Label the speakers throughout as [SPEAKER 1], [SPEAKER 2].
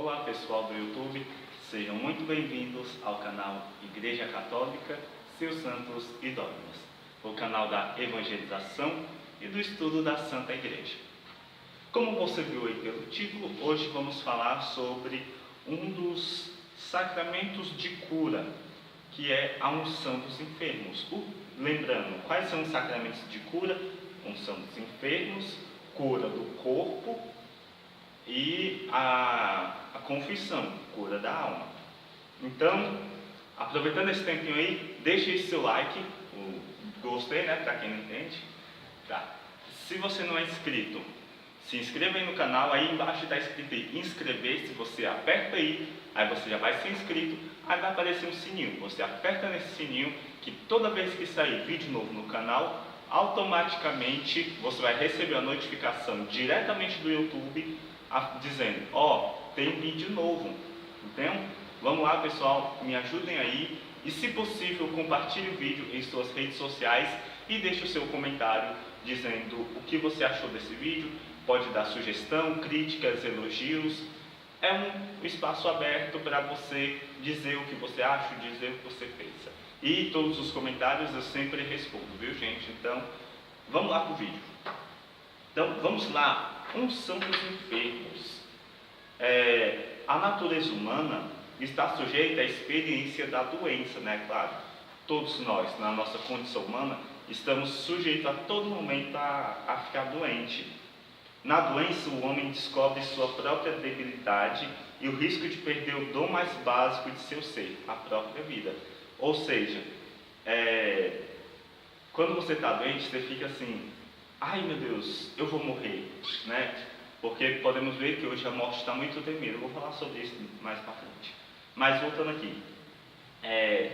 [SPEAKER 1] Olá pessoal do YouTube, sejam muito bem-vindos ao canal Igreja Católica, seus santos e dogmas, o canal da evangelização e do estudo da Santa Igreja. Como você viu aí pelo título, hoje vamos falar sobre um dos sacramentos de cura, que é a unção dos enfermos. Lembrando, quais são os sacramentos de cura? Unção dos enfermos, cura do corpo e a confissão, cura da alma. Então, aproveitando esse tempinho aí, deixe esse seu like, o gostei, né, para quem não entende. Tá. Se você não é inscrito, se inscreva aí no canal, aí embaixo está escrito aí, inscrever-se, você aperta aí você já vai ser inscrito, aí vai aparecer um sininho, você aperta nesse sininho, que toda vez que sair vídeo novo no canal, automaticamente você vai receber a notificação diretamente do YouTube, dizendo, tem vídeo novo. Então, vamos lá pessoal, me ajudem aí, e se possível compartilhe o vídeo em suas redes sociais e deixe o seu comentário dizendo o que você achou desse vídeo. Pode dar sugestão, críticas, elogios. É um espaço aberto para você dizer o que você acha, dizer o que você pensa. E todos os comentários eu sempre respondo, viu gente? Então, vamos lá para o vídeo. Então, vamos lá. Unção dos enfermos. A natureza humana está sujeita à experiência da doença, né? Claro, todos nós, na nossa condição humana, estamos sujeitos a todo momento a ficar doente. Na doença, o homem descobre sua própria debilidade e o risco de perder o dom mais básico de seu ser, a própria vida. Ou seja, quando você está doente, você fica assim, ai meu Deus, eu vou morrer, né? Porque podemos ver que hoje a morte está muito temida. Eu vou falar sobre isso mais para frente. Mas voltando aqui,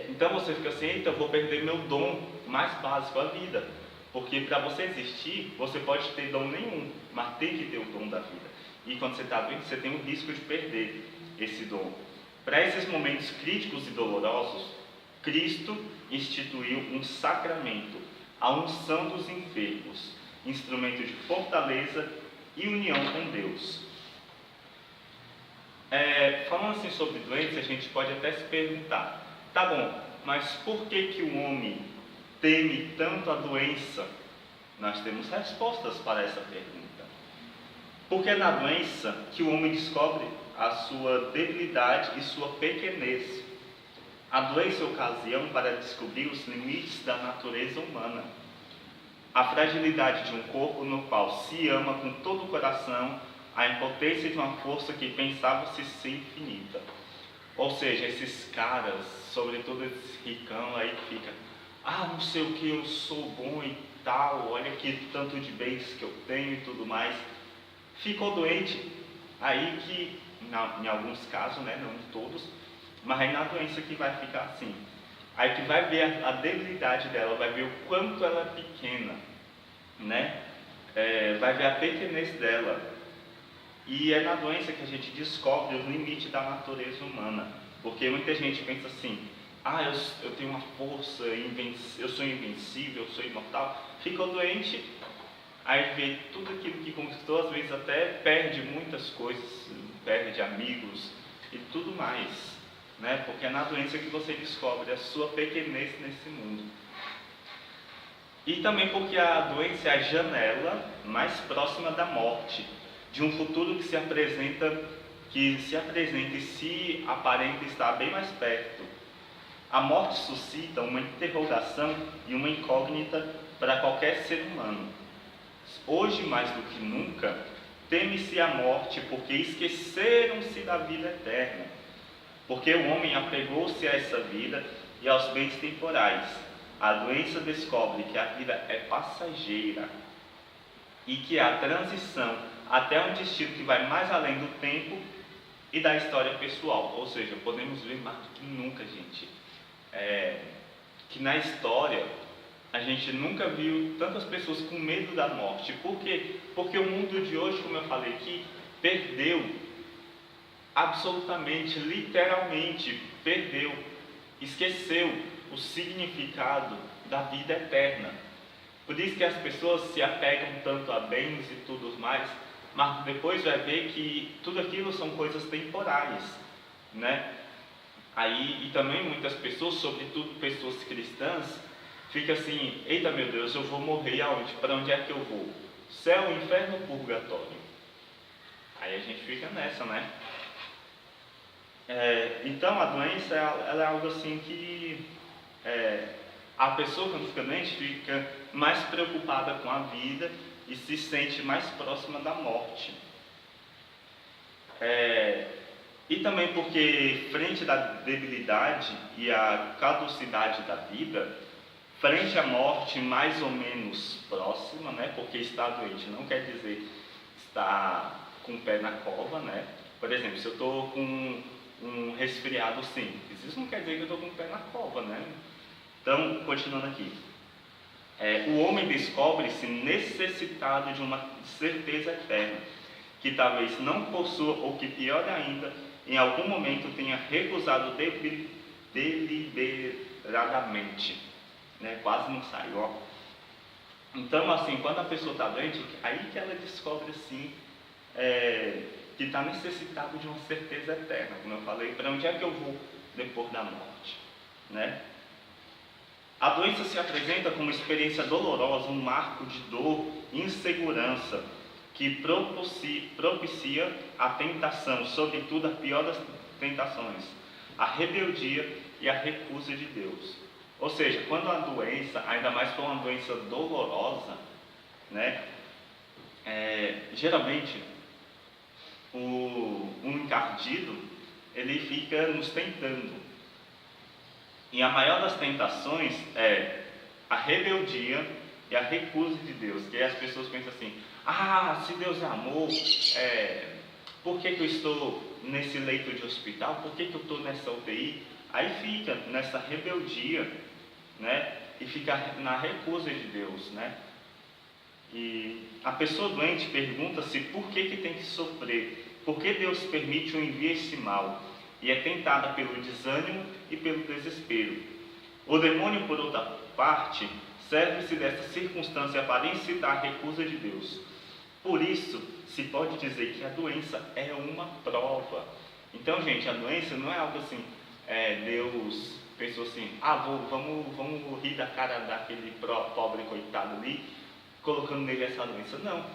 [SPEAKER 1] então você fica assim, eita, eu vou perder meu dom mais básico, a vida. Porque para você existir, você pode ter dom nenhum, mas tem que ter o dom da vida. E quando você está doente, você tem o risco de perder esse dom. Para esses momentos críticos e dolorosos, Cristo instituiu um sacramento, a unção dos enfermos, instrumento de fortaleza e união com Deus. Falando assim sobre doença, a gente pode até se perguntar, tá bom, mas por que o homem teme tanto a doença? Nós temos respostas para essa pergunta. Porque é na doença que o homem descobre a sua debilidade e sua pequenez. A doença é ocasião para descobrir os limites da natureza humana. A fragilidade de um corpo no qual se ama com todo o coração, a impotência de uma força que pensava-se ser infinita. Ou seja, esses caras, sobretudo esse ricão aí que fica, não sei o que, eu sou bom e tal, olha que tanto de bens que eu tenho e tudo mais. Ficou doente, aí que, em alguns casos, né, não em todos, mas é na doença que vai ficar assim. Aí que vai ver a debilidade dela, vai ver o quanto ela é pequena, né? Vai ver a pequenez dela. E é na doença que a gente descobre os limites da natureza humana. Porque muita gente pensa assim, eu tenho uma força, eu sou invencível, eu sou imortal. Ficou doente, aí vê tudo aquilo que conquistou, às vezes até perde muitas coisas, perde amigos e tudo mais. Né? Porque é na doença que você descobre a sua pequenez nesse mundo. E também porque a doença é a janela mais próxima da morte, de um futuro que se apresenta e se aparenta estar bem mais perto. A morte suscita uma interrogação e uma incógnita para qualquer ser humano. Hoje, mais do que nunca, teme-se a morte porque esqueceram-se da vida eterna. Porque o homem apegou-se a essa vida e aos bens temporais. A doença descobre que a vida é passageira e que há transição até um destino que vai mais além do tempo e da história pessoal. Ou seja, podemos ver mais do que nunca, gente, que na história a gente nunca viu tantas pessoas com medo da morte. Por quê? Porque o mundo de hoje, como eu falei aqui, perdeu, absolutamente, literalmente perdeu, esqueceu o significado da vida eterna. Por isso que as pessoas se apegam tanto a bens e tudo mais, mas depois vai ver que tudo aquilo são coisas temporais, né? Aí, e também muitas pessoas, sobretudo pessoas cristãs, ficam assim: eita meu Deus, eu vou morrer aonde? Para onde é que eu vou? Céu, inferno ou purgatório? Aí a gente fica nessa, né? Então a doença ela é algo assim que a pessoa, quando fica doente, fica mais preocupada com a vida e se sente mais próxima da morte. E também porque, frente à debilidade e à caducidade da vida, frente à morte mais ou menos próxima, né? Porque estar doente não quer dizer estar com o pé na cova, né? Por exemplo, se eu estou com um resfriado simples, isso não quer dizer que eu estou com o pé na cova, né? Então, continuando aqui. O homem descobre-se necessitado de uma certeza eterna, que talvez não possua, ou que pior ainda, em algum momento tenha recusado deliberadamente, né? Quase não saiu, ó. Então, assim, quando a pessoa está doente, aí que ela descobre, assim, que está necessitado de uma certeza eterna, como eu falei, para onde é que eu vou depois da morte, né? A doença se apresenta como experiência dolorosa, um marco de dor e insegurança, que propicia a tentação, sobretudo a pior das tentações, a rebeldia e a recusa de Deus. Ou seja, quando a doença, ainda mais for uma doença dolorosa, né, geralmente o encardido, ele fica nos tentando. E a maior das tentações é a rebeldia e a recusa de Deus. Que aí as pessoas pensam assim: se Deus é amor, por que eu estou nesse leito de hospital? Por que eu estou nessa UTI? Aí fica nessa rebeldia, né? E fica na recusa de Deus, né? E a pessoa doente pergunta-se por que tem que sofrer, por que Deus permite ou envia esse mal, e é tentada pelo desânimo e pelo desespero. O demônio, por outra parte, serve-se dessa circunstância para incitar a recusa de Deus. Por isso, se pode dizer que a doença é uma prova. Então, gente, a doença não é algo assim, Deus pensou assim: vamos rir da cara daquele pobre coitado ali, colocando nele essa doença. Não.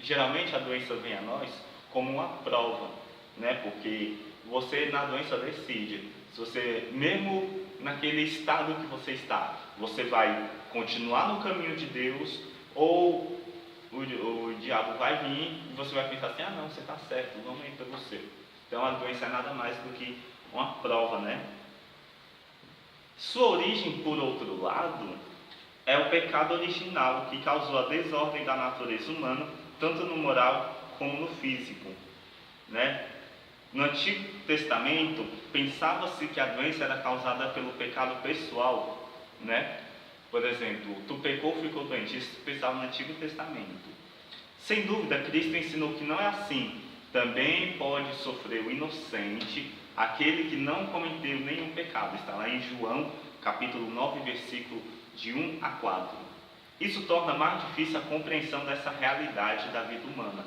[SPEAKER 1] Geralmente a doença vem a nós como uma prova, né? Porque você na doença decide se você, mesmo naquele estado que você está, você vai continuar no caminho de Deus, ou o diabo vai vir e você vai pensar assim: não, você está certo, vamos aí para você. Então a doença é nada mais do que uma prova, né? Sua origem, por outro lado, é o pecado original que causou a desordem da natureza humana, tanto no moral como no físico, né? No Antigo Testamento, pensava-se que a doença era causada pelo pecado pessoal, né? Por exemplo, tu pecou, ficou doente. Isso pensava no Antigo Testamento. Sem dúvida, Cristo ensinou que não é assim. Também pode sofrer o inocente, aquele que não cometeu nenhum pecado. Está lá em João, capítulo 9, versículo de 1 a 4. Isso torna mais difícil a compreensão dessa realidade da vida humana.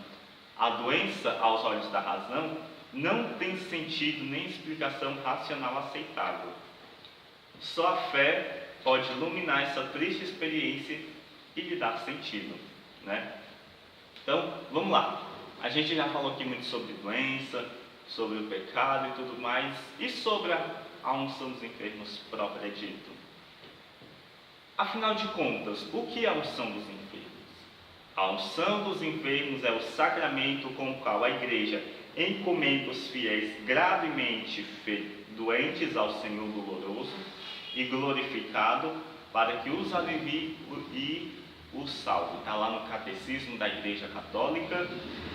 [SPEAKER 1] A doença, aos olhos da razão, não tem sentido nem explicação racional aceitável. Só a fé pode iluminar essa triste experiência e lhe dar sentido, né? Então, vamos lá. A gente já falou aqui muito sobre doença, sobre o pecado e tudo mais, e sobre a unção dos enfermos própria dito. Afinal de contas, o que é a unção dos enfermos? A unção dos enfermos é o sacramento com o qual a Igreja encomenda os fiéis gravemente doentes ao Senhor doloroso e glorificado, para que os alivie e os salve. Está lá no Catecismo da Igreja Católica,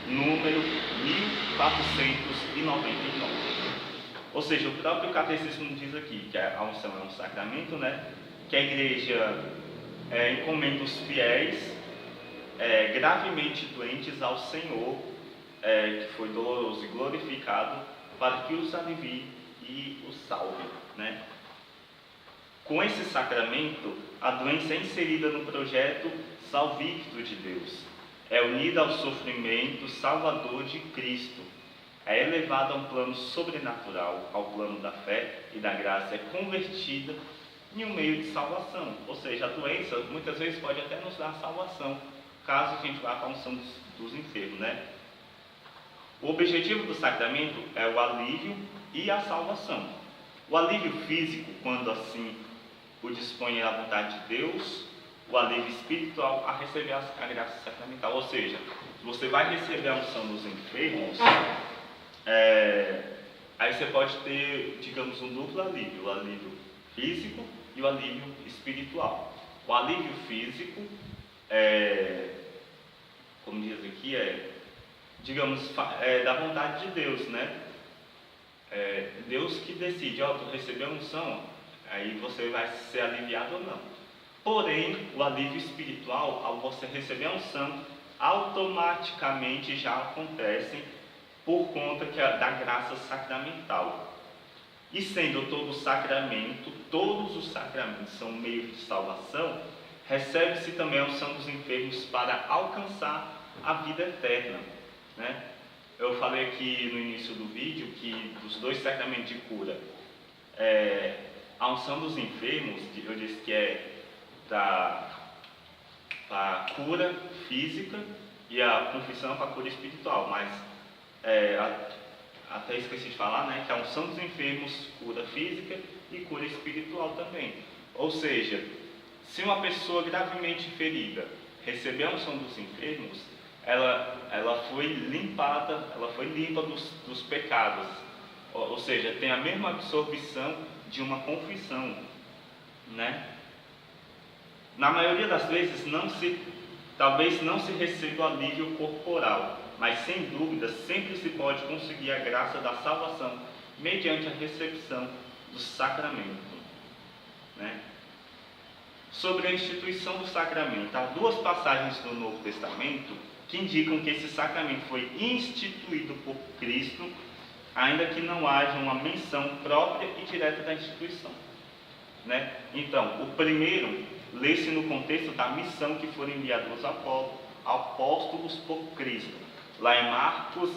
[SPEAKER 1] número 1499. Ou seja, o próprio Catecismo diz aqui que a unção é um sacramento, né? Que a Igreja encomenda os fiéis gravemente doentes ao Senhor, que foi doloroso e glorificado, para que os alivie e os salve, né? Com esse sacramento, a doença é inserida no projeto salvífico de Deus. é unida ao sofrimento salvador de Cristo, é elevada a um plano sobrenatural, ao plano da fé e da graça, é convertida em um meio de salvação. Ou seja, a doença muitas vezes pode até nos dar salvação, caso a gente vá para a unção dos enfermos, né? O objetivo do sacramento é o alívio e a salvação. O alívio físico, quando assim o dispõe a vontade de Deus, o alívio espiritual a receber a graça sacramental. Ou seja, você vai receber a unção dos enfermos, aí você pode ter, digamos, um duplo alívio, o alívio físico e o alívio espiritual. O alívio físico, como diz aqui, digamos, da vontade de Deus, né? Deus que decide, tu recebeu a unção, aí você vai ser aliviado ou não. Porém, o alívio espiritual, ao você receber a unção, automaticamente já acontece por conta da graça sacramental. E sendo todos os sacramentos são meios de salvação, recebe-se também a unção dos enfermos para alcançar a vida eterna, né? Eu falei aqui no início do vídeo que dos 2 sacramentos de cura, a unção dos enfermos, eu disse que é para a cura física e a confissão para a cura espiritual, mas até esqueci de falar, né, que a unção dos enfermos cura física e cura espiritual também. Ou seja, se uma pessoa gravemente ferida receber a unção dos enfermos, ela foi limpa dos pecados, ou seja, tem a mesma absorção de uma confissão, né? Na maioria das vezes, talvez não se receba o alívio corporal, mas sem dúvida sempre se pode conseguir a graça da salvação mediante a recepção do sacramento, né? Sobre a instituição do sacramento, há 2 passagens do Novo Testamento que indicam que esse sacramento foi instituído por Cristo, ainda que não haja uma menção própria e direta da instituição, né? Então, o primeiro lê-se no contexto da missão que foram enviados os apóstolos por Cristo, lá em Marcos,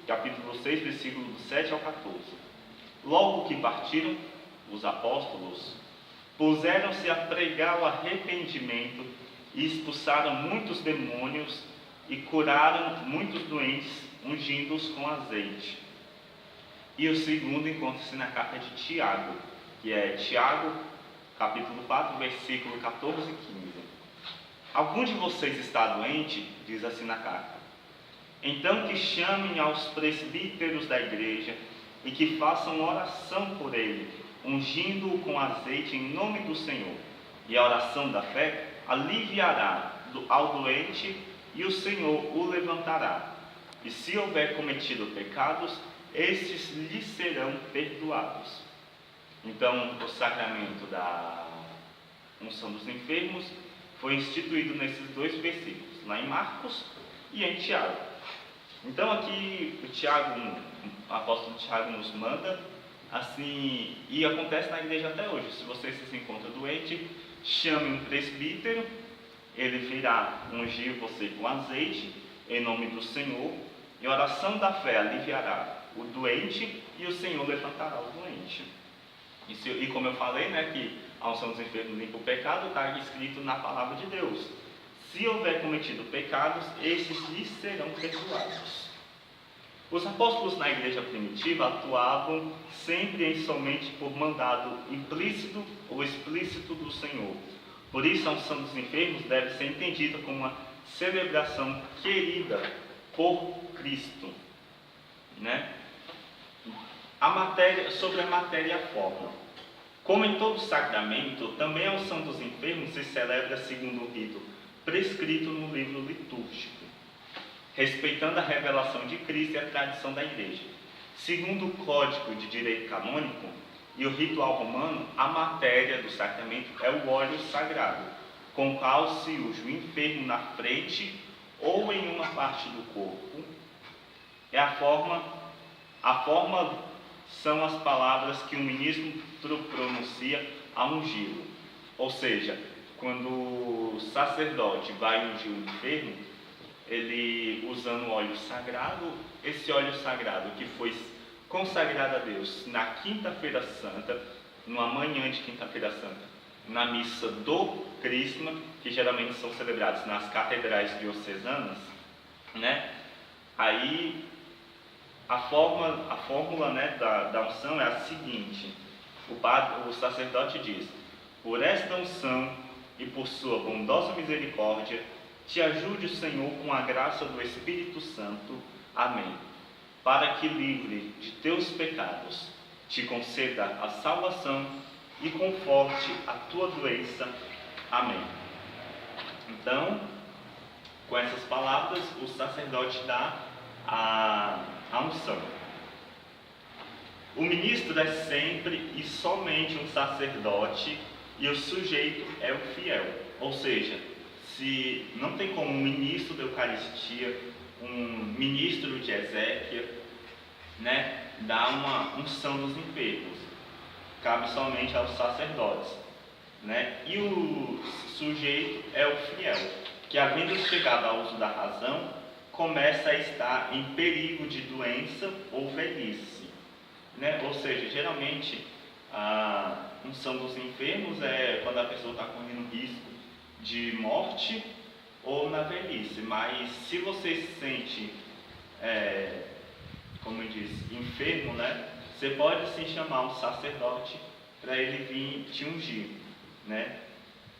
[SPEAKER 1] capítulo 6, versículo do 7 ao 14. Logo que partiram, os apóstolos puseram-se a pregar o arrependimento e expulsaram muitos demônios e curaram muitos doentes, ungindo-os com azeite. E o segundo encontra-se na carta de Tiago, que é Tiago, capítulo 4, versículo 14 e 15. Algum de vocês está doente? Diz assim na carta. Então que chamem aos presbíteros da igreja e que façam oração por ele, ungindo-o com azeite em nome do Senhor. E a oração da fé aliviará ao doente e o Senhor o levantará. E se houver cometido pecados, estes lhe serão perdoados. Então, o sacramento da unção dos enfermos foi instituído nesses 2 versículos, lá em Marcos e em Tiago. Então, aqui o apóstolo Tiago nos manda, assim, e acontece na igreja até hoje. Se você se encontra doente, chame um presbítero, ele virá ungir você com azeite, em nome do Senhor, e a oração da fé aliviará o doente e o Senhor levantará o doente. E como eu falei, né, que a unção dos enfermos limpa o pecado, está escrito na palavra de Deus. Se houver cometido pecados, estes lhes serão perdoados. Os apóstolos na igreja primitiva atuavam sempre e somente por mandado implícito ou explícito do Senhor. Por isso, a unção dos enfermos deve ser entendida como uma celebração querida por Cristo, né? Sobre a matéria e a forma. Como em todo sacramento, também a unção dos enfermos se celebra segundo o rito prescrito no livro litúrgico, respeitando a revelação de Cristo e a tradição da Igreja. Segundo o Código de Direito Canônico e o ritual romano, a matéria do sacramento é o óleo sagrado, com o qual se usa o enfermo na frente ou em uma parte do corpo. A forma são as palavras que o ministro pronuncia a ungí-lo. Ou seja, quando o sacerdote vai ungir o enfermo, ele usando óleo sagrado, esse óleo sagrado que foi consagrado a Deus na Quinta-feira Santa, numa manhã de Quinta-feira Santa, na missa do Crisma, que geralmente são celebrados nas catedrais diocesanas, né? Aí a fórmula, né, da unção é a seguinte: o sacerdote diz: por esta unção e por sua bondosa misericórdia, te ajude o Senhor com a graça do Espírito Santo. Amém. Para que, livre de teus pecados, te conceda a salvação e conforte a tua doença. Amém. Então, com essas palavras, o sacerdote dá a unção. O ministro é sempre e somente um sacerdote e o sujeito é o fiel. Ou seja, se não tem como um ministro da Eucaristia, um ministro de exéquia, né, dar uma unção dos enfermos, cabe somente aos sacerdotes, né? E o sujeito é o fiel, que, havendo chegado ao uso da razão, começa a estar em perigo de doença ou velhice, né? Ou seja, geralmente a unção dos enfermos é quando a pessoa está correndo risco de morte ou na velhice, mas se você se sente, como diz, enfermo, né? Você pode sim chamar um sacerdote para ele vir te ungir, né?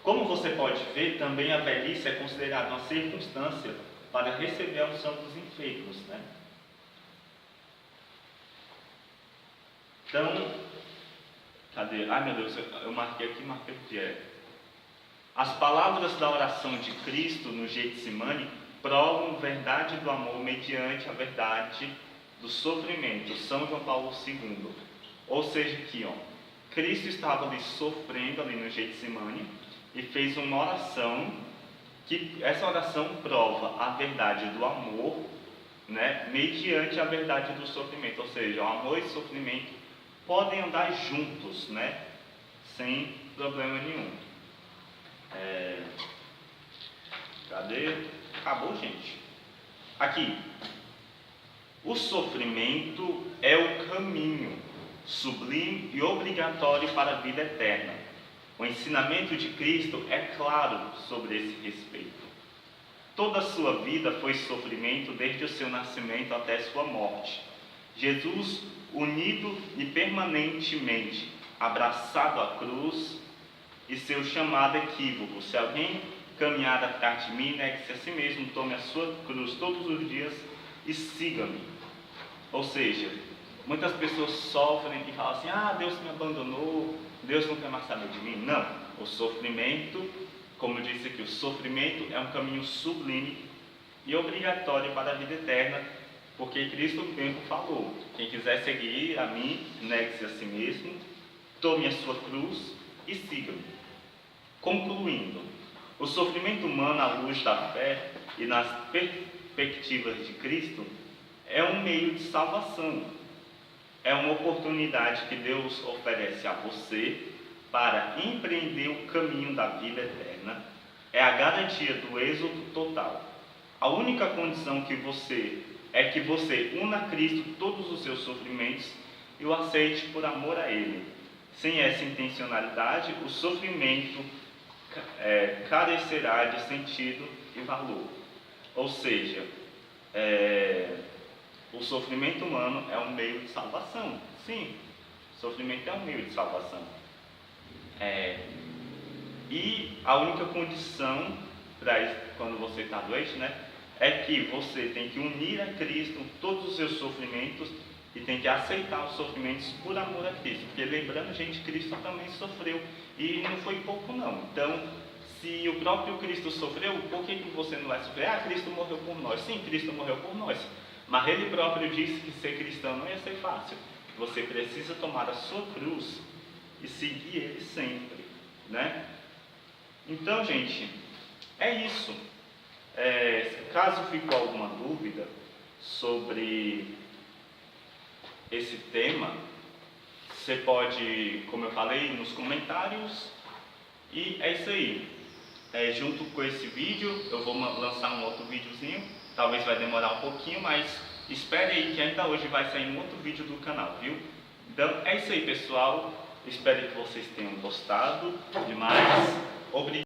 [SPEAKER 1] Como você pode ver, também a velhice é considerada uma circunstância para receber a unção dos enfermos, né? Então, cadê? Ai meu Deus, eu marquei aqui, marquei o que é. As palavras da oração de Cristo no Getsemane provam verdade do amor mediante a verdade do sofrimento. São João Paulo II. Ou seja, que Cristo estava ali sofrendo ali no Getsemane e fez uma oração, que essa oração prova a verdade do amor, né, mediante a verdade do sofrimento. Ou seja, o amor e o sofrimento podem andar juntos, né, sem problema nenhum. Cadê? Acabou, gente. Aqui. O sofrimento é o caminho sublime e obrigatório para a vida eterna. O ensinamento de Cristo é claro sobre esse respeito. Toda a sua vida foi sofrimento desde o seu nascimento até sua morte. Jesus, unido e permanentemente abraçado à cruz, e seu chamado equívoco: se alguém caminhar atrás de mim, negue-se a si mesmo, tome a sua cruz todos os dias e siga-me. Ou seja, muitas pessoas sofrem e falam assim: Deus me abandonou, Deus não quer mais saber de mim. Não, o sofrimento, como eu disse aqui, o sofrimento é um caminho sublime e obrigatório para a vida eterna, porque Cristo mesmo falou: quem quiser seguir a mim, negue-se a si mesmo, tome a sua cruz e siga-me. Concluindo, o sofrimento humano à luz da fé e nas perspectivas de Cristo é um meio de salvação. É uma oportunidade que Deus oferece a você para empreender o caminho da vida eterna. É a garantia do êxodo total. A única condição que você una a Cristo todos os seus sofrimentos e o aceite por amor a Ele. Sem essa intencionalidade, o sofrimento carecerá de sentido e valor. Ou seja, o sofrimento humano é um meio de salvação. Sim, o sofrimento é um meio de salvação. E a única condição para isso, quando você está doente, né, é que você tem que unir a Cristo todos os seus sofrimentos e tem que aceitar os sofrimentos por amor a Cristo. Porque lembrando, gente, Cristo também sofreu e não foi pouco não. Então, se o próprio Cristo sofreu, por que você não vai sofrer? Cristo morreu por nós. Sim, Cristo morreu por nós. Mas Ele próprio disse que ser cristão não ia ser fácil. Você precisa tomar a sua cruz e seguir Ele sempre, né? Então, gente, é isso. Caso ficou alguma dúvida sobre esse tema, você pode, como eu falei, nos comentários. E é isso aí. Junto com esse vídeo, eu vou lançar um outro videozinho Talvez vai demorar um pouquinho, mas espere aí que ainda hoje vai sair um outro vídeo do canal, viu? Então é isso aí, pessoal. Espero que vocês tenham gostado demais. Obrigado.